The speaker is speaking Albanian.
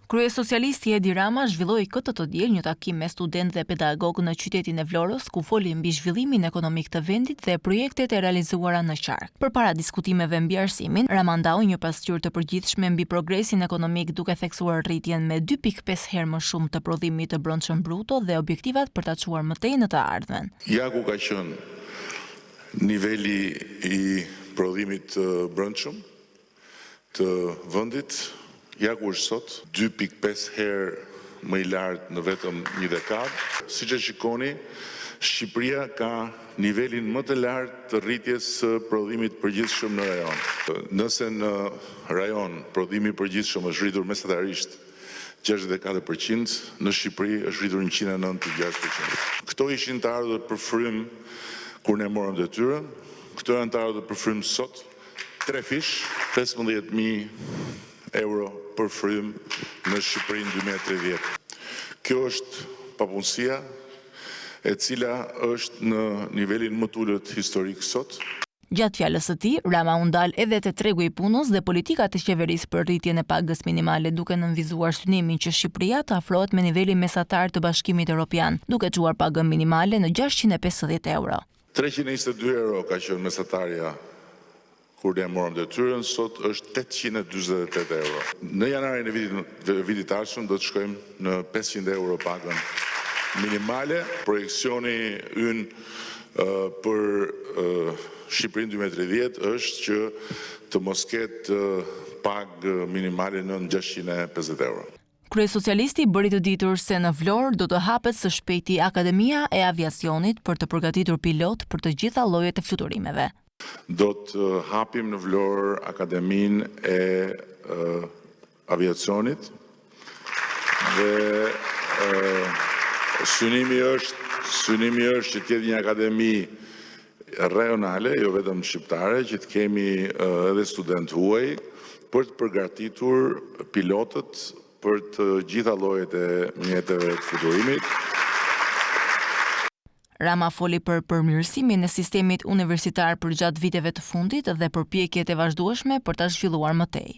Kryesocialisti Edi Rama zhvilloi këtë të diel një takim me studentë dhe pedagogë në qytetin e Vlorës, ku foli mbi zhvillimin ekonomik të vendit dhe projektet e realizuara në qark. Përpara diskutimeve mbi arsimin, Rama ndau një pasqyrë të përgjithshme mbi progresin ekonomik, duke theksuar rritjen me 2.5 herë më shumë të prodhimit të brendshëm bruto dhe objektivat për ta çuar më tej në të ardhmen. Ja ku ka qenë niveli i prodhimit të brendshëm të vendit, ja ku është sot, 2.5 herë më i lartë në vetëm një dekadë. Siç e shikoni, Shqipëria ka nivelin më të lartë të rritjes së prodhimit përgjithshëm në rajon. Nëse në rajon prodhimi i përgjithshëm është rritur mesatarisht 64%, në Shqipëri është rritur 196%. Këto ishin të ardhur për frym kur ne morëm detyrën, këto janë të ardhur për frym sot, 3 fish, 15.000 euro për frym në Shqipëri në 2030. Kjo është papunësia e cila është në nivelin më të ulët historik sot. Gjatë fjalës së tij, Rama u ndal edhe te tregu i punës dhe politikat e qeverisë për rritjen e pagës minimale, duke nënvizuar synimin që Shqipëria të afrohet me nivelin mesatar të Bashkimit Evropian, duke çuar pagën minimale në 650 euro. 322 euro ka qenë mesatarja kur ne morëm detyrën, sot është 848 euro. Në janarin e vitit ardhshëm do të shkojmë në 500 euro pagën minimale. Projekcioni ynë për Shqipërinë 2030 është që të mos ketë pagë minimale në 650 euro. Kryesocialisti bëri të ditur se në Vlorë do të hapet së shpejti Akademia e Aviacionit për të përgatitur pilot për të gjitha llojet e fluturimeve. Do të hapim në Vlorë Akademinë e Aviacionit dhe synimi është që të jetë një akademi rajonale, jo vetëm shqiptare, që të kemi edhe studentë huaj për të përgatitur pilotët për të gjitha llojet e mjeteve të fluturimit. Rama foli për përmirësimin e sistemit universitar për gjatë viteve të fundit dhe përpjekjet e vazhdueshme për ta zhvilluar më tej.